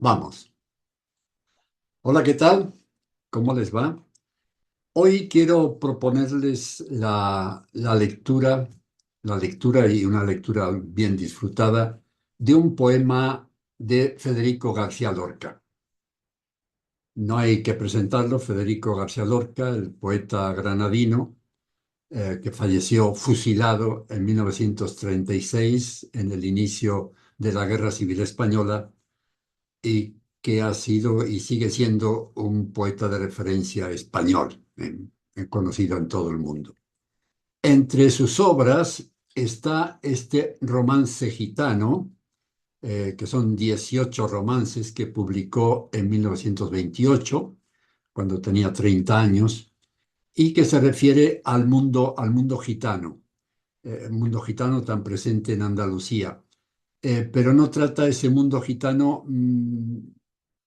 Vamos. Hola, ¿qué tal? ¿Cómo les va? Hoy quiero proponerles la lectura y una lectura bien disfrutada de un poema de Federico García Lorca. No hay que presentarlo, Federico García Lorca, el poeta granadino, que falleció fusilado en 1936 en el inicio de la Guerra Civil Española y que ha sido y sigue siendo un poeta de referencia español, conocido en todo el mundo. Entre sus obras está este romance gitano, que son 18 romances que publicó en 1928, cuando tenía 30 años, y que se refiere al mundo gitano, el mundo gitano tan presente en Andalucía. Pero no trata ese mundo gitano en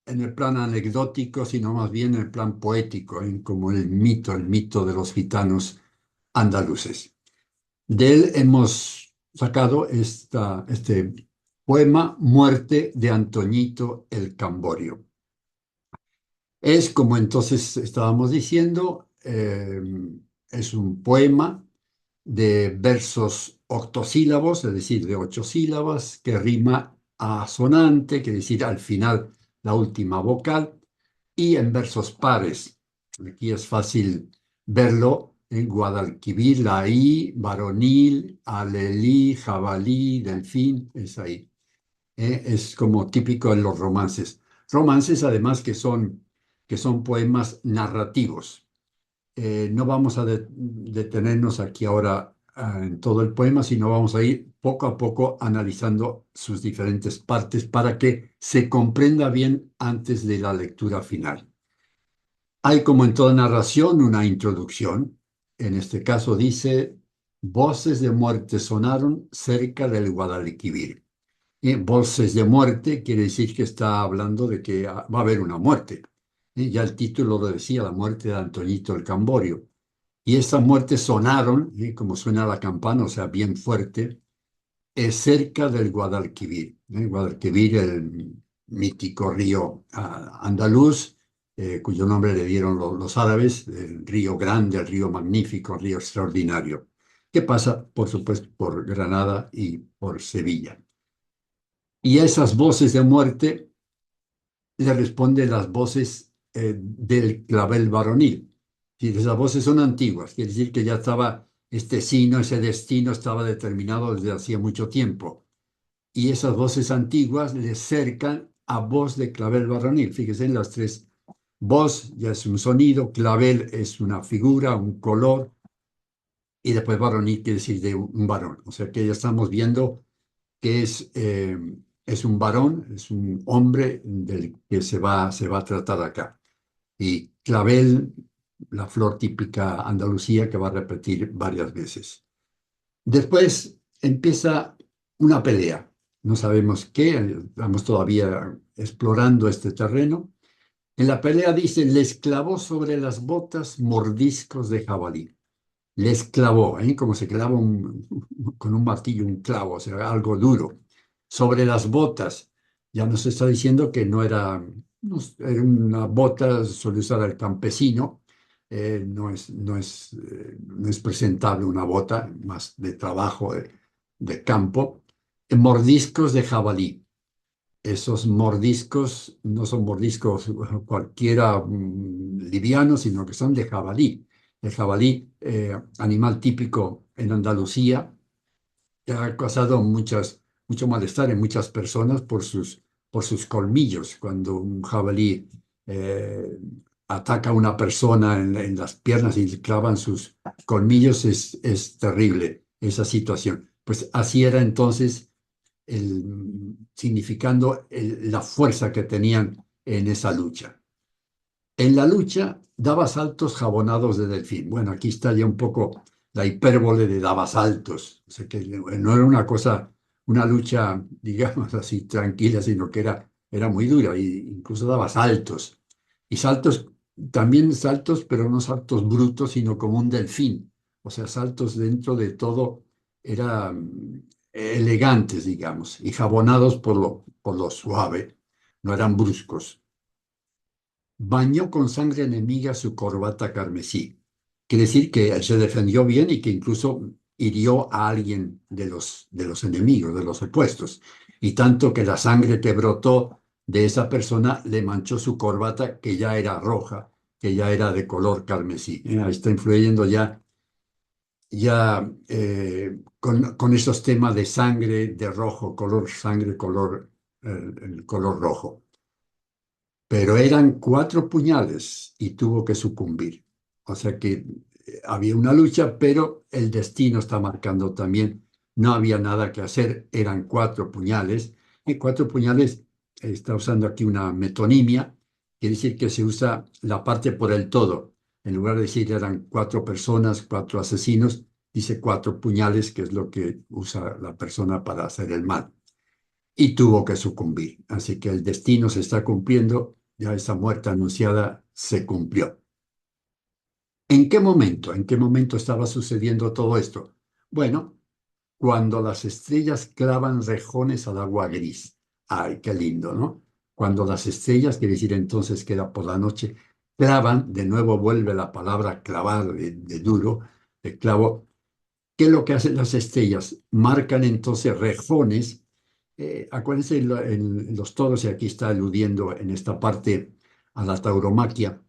el plan anecdótico, sino más bien en el plan poético, como el mito de los gitanos andaluces. De él hemos sacado este poema, Muerte de Antoñito el Camborio. Es, como entonces estábamos diciendo, es un poema de versos octosílabos, es decir, de 8 sílabas, que rima asonante, quiere decir al final la última vocal, y en versos pares. Aquí es fácil verlo en Guadalquivir, la I, varonil, alelí, jabalí, delfín, es ahí. Es como típico en los romances. Romances además que son poemas narrativos. No vamos a detenernos aquí ahora en todo el poema, sino vamos a ir poco a poco analizando sus diferentes partes para que se comprenda bien antes de la lectura final. Hay, como en toda narración, una introducción. En este caso dice: voces de muerte sonaron cerca del Guadalquivir. Voces de muerte quiere decir que está hablando de que va a haber una muerte. Ya el título lo decía, la muerte de Antoñito el Camborio. Y estas muertes sonaron, como suena la campana, o sea, bien fuerte, cerca del Guadalquivir. Guadalquivir, el mítico río andaluz, cuyo nombre le dieron los árabes, el río grande, el río magnífico, el río extraordinario, que pasa, por supuesto, por Granada y por Sevilla. Y a esas voces de muerte le responden las voces del clavel varonil. Si esas voces son antiguas, quiere decir que ya estaba este sino, ese destino estaba determinado desde hacía mucho tiempo. Y esas voces antiguas le cercan a voz de clavel varonil. Fíjense en las tres. Voz ya es un sonido, clavel es una figura, un color, y después varonil quiere decir de un varón. O sea que ya estamos viendo que es un varón, es un hombre del que se va a tratar acá. Y clavel, la flor típica andalucía que va a repetir varias veces. Después empieza una pelea. No sabemos qué, estamos todavía explorando este terreno. En la pelea dice: les clavó sobre las botas mordiscos de jabalí. Les clavó, como se clava con un martillo un clavo, o sea, algo duro. Sobre las botas, ya nos está diciendo que no era una bota, suele usar el campesino, no es presentable una bota, más de trabajo, de campo. Mordiscos de jabalí. Esos mordiscos no son mordiscos cualquiera livianos, sino que son de jabalí. El jabalí, animal típico en Andalucía, que ha causado mucho malestar en muchas personas por sus colmillos. Cuando un jabalí ataca a una persona en las piernas y le clavan sus colmillos, es terrible esa situación. Pues así era entonces significando la fuerza que tenían en esa lucha. En la lucha daba saltos jabonados de delfín. Bueno, aquí está ya un poco la hipérbole de daba saltos. O sea que no era una lucha, digamos así, tranquila, sino que era muy dura e incluso daba saltos. Y saltos, también saltos, pero no saltos brutos, sino como un delfín. O sea, saltos dentro de todo eran elegantes, digamos, y jabonados por lo suave. no eran bruscos. Bañó con sangre enemiga su corbata carmesí. Quiere decir que él se defendió bien y que incluso hirió a alguien de los enemigos, de los opuestos. Y tanto que la sangre que brotó de esa persona le manchó su corbata, que ya era roja, que ya era de color carmesí. Ahí está influyendo con esos temas de sangre, de rojo, color sangre, el color rojo. Pero eran 4 puñales y tuvo que sucumbir. O sea que había una lucha, pero el destino está marcando también. No había nada que hacer, eran 4 puñales. Y 4 puñales, está usando aquí una metonimia, quiere decir que se usa la parte por el todo. En lugar de decir eran 4 personas, 4 asesinos, dice 4 puñales, que es lo que usa la persona para hacer el mal. Y tuvo que sucumbir. Así que el destino se está cumpliendo, ya esa muerte anunciada se cumplió. ¿En qué momento? ¿En qué momento estaba sucediendo todo esto? Bueno, cuando las estrellas clavan rejones al agua gris. Ay, qué lindo, ¿no? Cuando las estrellas, quiere decir entonces que era por la noche, clavan, de nuevo vuelve la palabra clavar de duro, de clavo. ¿Qué es lo que hacen las estrellas? Marcan entonces rejones. Acuérdense en los toros, y aquí está aludiendo en esta parte a la tauromaquia.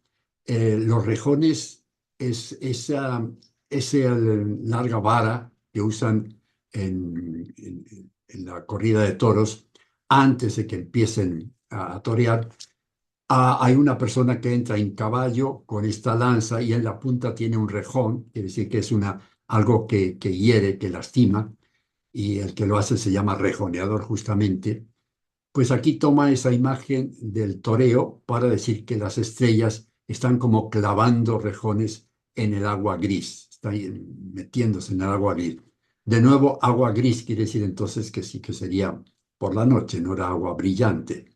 Los rejones es esa larga vara que usan en la corrida de toros antes de que empiecen a torear. Hay una persona que entra en caballo con esta lanza y en la punta tiene un rejón, quiere decir que es algo que hiere, que lastima, y el que lo hace se llama rejoneador justamente. Pues aquí toma esa imagen del toreo para decir que las estrellas están como clavando rejones en el agua gris, están metiéndose en el agua gris. De nuevo, agua gris quiere decir entonces que sí que sería por la noche, no era agua brillante.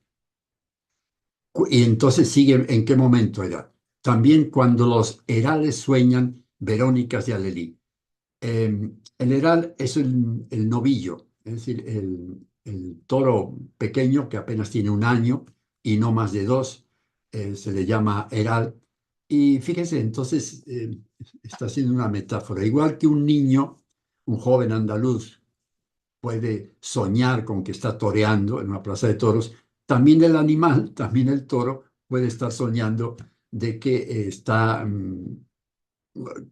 Y entonces sigue, ¿en qué momento era? También cuando los herales sueñan Verónicas de Alelí. El heral es el novillo, es decir, el toro pequeño que apenas tiene 1 año y no más de 2, se le llama heral. Y fíjese, entonces está haciendo una metáfora. Igual que un niño, un joven andaluz, puede soñar con que está toreando en una plaza de toros, también el animal, también el toro, puede estar soñando de que está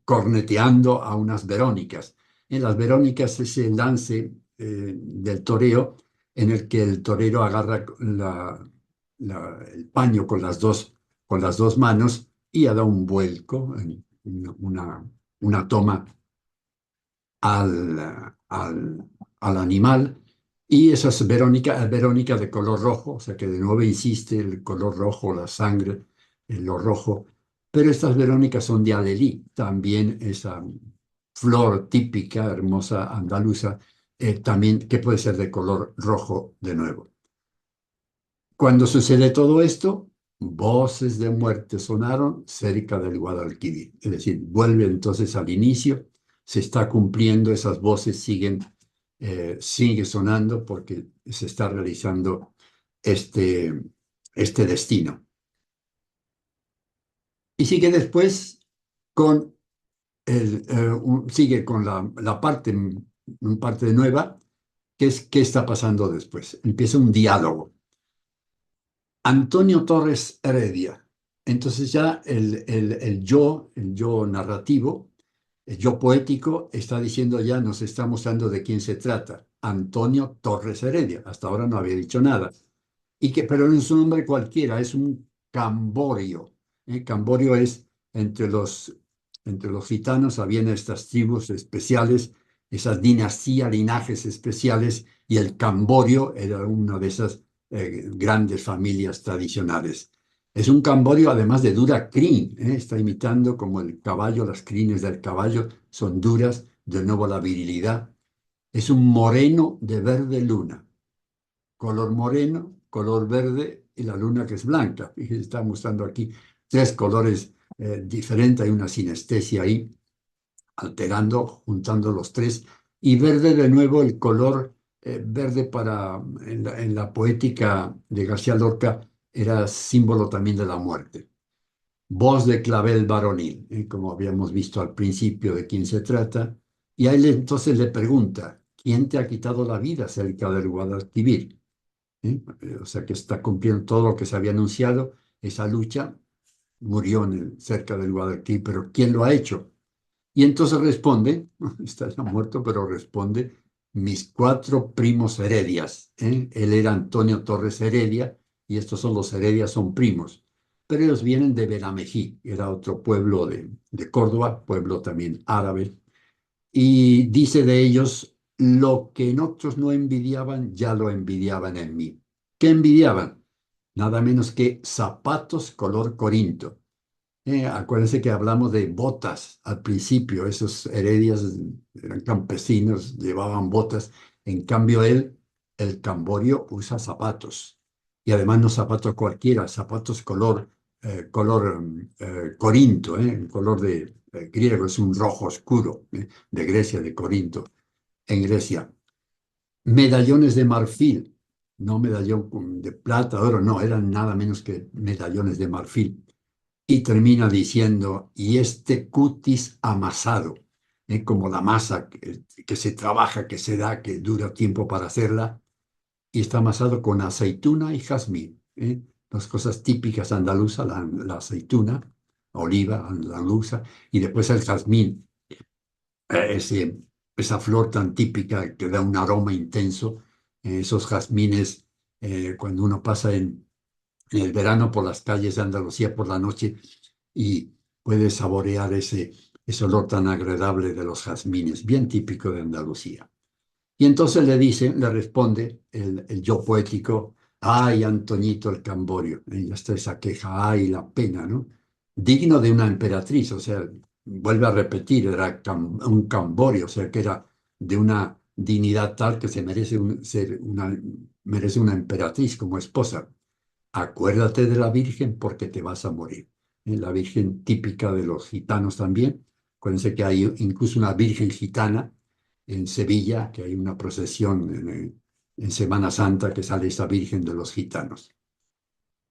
corneteando a unas verónicas. En las verónicas es el lance del toreo en el que el torero agarra el paño con las dos manos y da un vuelco, una toma al animal. Y esa es Verónica de color rojo, o sea que de nuevo insiste el color rojo, la sangre, lo rojo. Pero estas Verónicas son de Alelí, también esa flor típica, hermosa andaluza, también que puede ser de color rojo de nuevo. Cuando sucede todo esto, voces de muerte sonaron cerca del Guadalquivir. Es decir, vuelve entonces al inicio, se está cumpliendo, esas voces sigue sonando porque se está realizando este, este destino. Y sigue después con sigue con la parte nueva, que es qué está pasando después. Empieza un diálogo. Antonio Torres Heredia. Entonces ya el yo narrativo, el yo poético, está diciendo ya, nos está mostrando de quién se trata. Antonio Torres Heredia. Hasta ahora no había dicho nada. Pero no es un nombre cualquiera, es un camborio. Camborio es entre los gitanos, habían estas tribus especiales, esas dinastías, linajes especiales, y el camborio era una de esas grandes familias tradicionales. Es un camborio además de dura crin, está imitando como el caballo, las crines del caballo son duras, de nuevo la virilidad. Es un moreno de verde luna, color moreno, color verde y la luna que es blanca. Fíjense, está mostrando aquí 3 colores diferentes, hay una sinestesia ahí, alterando, juntando los 3. Y verde de nuevo el color verde en la poética de García Lorca era símbolo también de la muerte. Voz de clavel varonil, como habíamos visto al principio de quién se trata, y a él entonces le pregunta, ¿quién te ha quitado la vida cerca del Guadalquivir? O sea que está cumpliendo todo lo que se había anunciado, esa lucha murió cerca del Guadalquivir, pero ¿quién lo ha hecho? Y entonces responde, está ya muerto, pero responde, mis cuatro primos Heredias. Él era Antonio Torres Heredia y estos son los Heredias, son primos. Pero ellos vienen de Benamejí, era otro pueblo de Córdoba, pueblo también árabe. Y dice de ellos, lo que en otros no envidiaban, ya lo envidiaban en mí. ¿Qué envidiaban? Nada menos que zapatos color Corinto. Acuérdense que hablamos de botas al principio, esos heredias eran campesinos, llevaban botas, en cambio él, el camborio, usa zapatos, y además no zapatos cualquiera, zapatos color corinto, color de griego, es un rojo oscuro, de Grecia, de Corinto, en Grecia. Medallones de marfil, no medallón de plata, oro, no, eran nada menos que medallones de marfil. Y termina diciendo, y este cutis amasado, como la masa que se trabaja, que se da, que dura tiempo para hacerla, y está amasado con aceituna y jazmín. Las cosas típicas andaluzas, la aceituna, oliva andaluza, y después el jazmín, esa flor tan típica que da un aroma intenso, esos jazmines, cuando uno pasa en el verano por las calles de Andalucía por la noche y puede saborear ese olor tan agradable de los jazmines, bien típico de Andalucía. Y entonces le responde el yo poético, ay, Antoñito el Camborio, y ya está esa queja, ay, la pena, ¿no? Digno de una emperatriz, o sea, vuelve a repetir, era un Camborio, o sea, que era de una dignidad tal que se merece, merece una emperatriz como esposa. Acuérdate de la Virgen porque te vas a morir. La Virgen típica de los gitanos también. Acuérdense que hay incluso una Virgen gitana en Sevilla, que hay una procesión en Semana Santa que sale esa Virgen de los gitanos.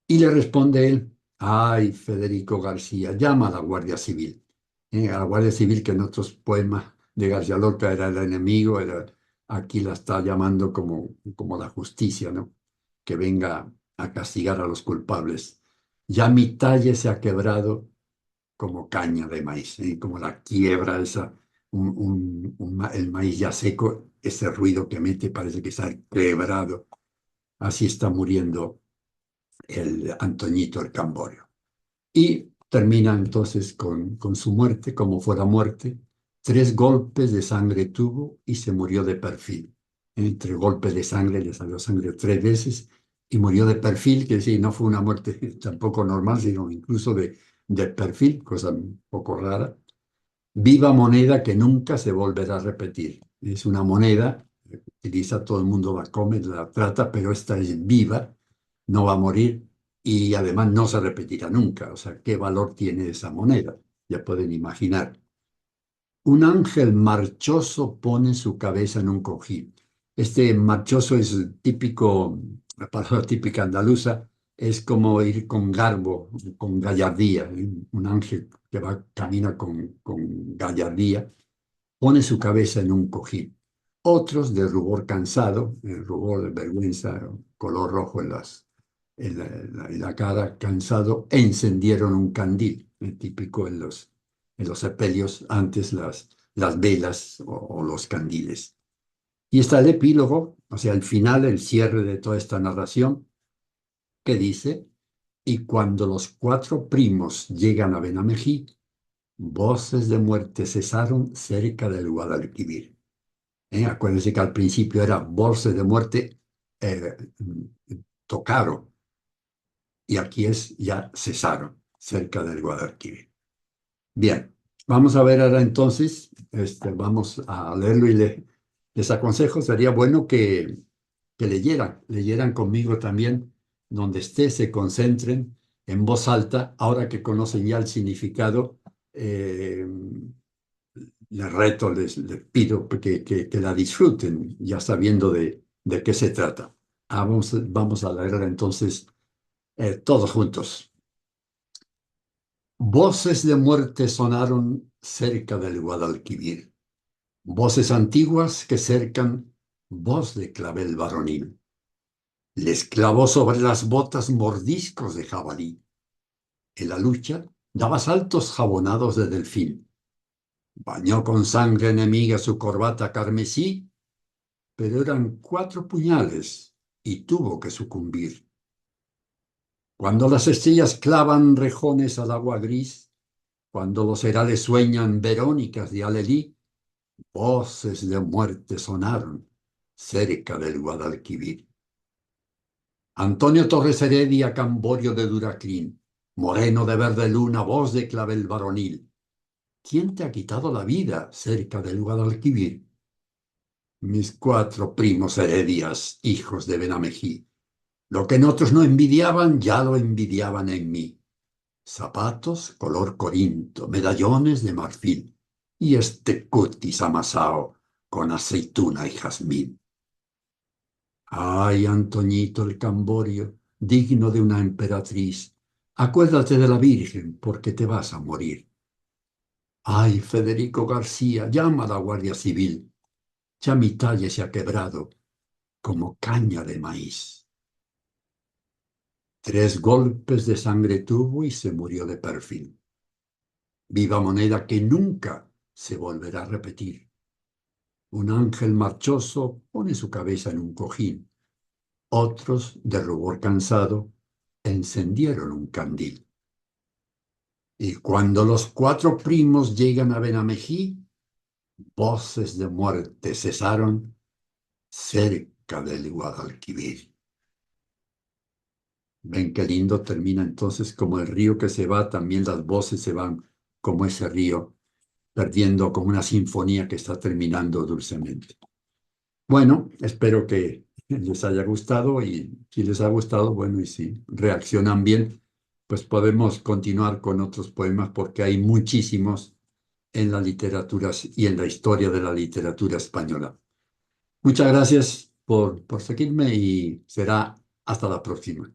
Y le responde él, ay, Federico García, llama a la Guardia Civil. A la Guardia Civil que en otros poemas de García Lorca era el enemigo, aquí la está llamando como la justicia, ¿no? Que venga a castigar a los culpables. Ya mi talle se ha quebrado como caña de maíz, como la quiebra esa, el maíz ya seco, ese ruido que mete parece que está quebrado. Así está muriendo el Antoñito el Camborio. Y termina entonces con su muerte, como fuera muerte. 3 golpes de sangre tuvo y se murió de perfil. Entre golpes de sangre le salió sangre 3 veces y murió de perfil, que sí, no fue una muerte tampoco normal, sino incluso de perfil, cosa un poco rara. Viva moneda que nunca se volverá a repetir. Es una moneda, utiliza todo el mundo la come, la trata, pero esta es viva, no va a morir y además no se repetirá nunca. O sea, ¿qué valor tiene esa moneda? Ya pueden imaginar. Un ángel marchoso pone su cabeza en un cojín. Este marchoso es típico, la palabra típica andaluza, es como ir con garbo, con gallardía. Un ángel que camina con gallardía, pone su cabeza en un cojín. Otros de rubor cansado, rubor de vergüenza, color rojo en la cara, cansado, encendieron un candil, típico en los sepelios, antes las velas o los candiles. Y está el epílogo, o sea, el final, el cierre de toda esta narración, que dice, y cuando los 4 primos llegan a Benamejí, voces de muerte cesaron cerca del Guadalquivir. Acuérdense que al principio era voces de muerte, eh, tocaron, y aquí es ya cesaron cerca del Guadalquivir. Bien, vamos a ver ahora entonces, vamos a leerlo y les aconsejo, sería bueno que leyeran conmigo también, donde esté, se concentren en voz alta, ahora que conocen ya el significado, les reto, les pido que la disfruten, ya sabiendo ¿De qué se trata? Vamos a leerla entonces todos juntos. Voces de muerte sonaron cerca del Guadalquivir, voces antiguas que cercan voz de clavel varonil. Les clavó sobre las botas mordiscos de jabalí. En la lucha daba saltos jabonados de delfín. Bañó con sangre enemiga su corbata carmesí, pero eran 4 puñales y tuvo que sucumbir. Cuando las estrellas clavan rejones al agua gris, cuando los herales sueñan verónicas de alelí, voces de muerte sonaron cerca del Guadalquivir. Antonio Torres Heredia, Camborio de Duraclín, moreno de verde luna, voz de clavel varonil. ¿Quién te ha quitado la vida cerca del Guadalquivir? Mis 4 primos Heredias, hijos de Benamejí. Lo que en otros no envidiaban, ya lo envidiaban en mí. Zapatos color corinto, medallones de marfil y este cutis amasao con aceituna y jazmín. Ay, Antoñito el Camborio, digno de una emperatriz, acuérdate de la Virgen porque te vas a morir. Ay, Federico García, llama a la Guardia Civil, ya mi talle se ha quebrado como caña de maíz. 3 golpes de sangre tuvo y se murió de perfil. Viva moneda que nunca se volverá a repetir. Un ángel marchoso pone su cabeza en un cojín. Otros, de rubor cansado, encendieron un candil. Y cuando los 4 primos llegan a Benamejí, voces de muerte cesaron cerca del Guadalquivir. Ven qué lindo termina entonces como el río que se va, también las voces se van como ese río, perdiendo como una sinfonía que está terminando dulcemente. Bueno, espero que les haya gustado y si les ha gustado, bueno, y si reaccionan bien, pues podemos continuar con otros poemas porque hay muchísimos en la literatura y en la historia de la literatura española. Muchas gracias por seguirme y será hasta la próxima.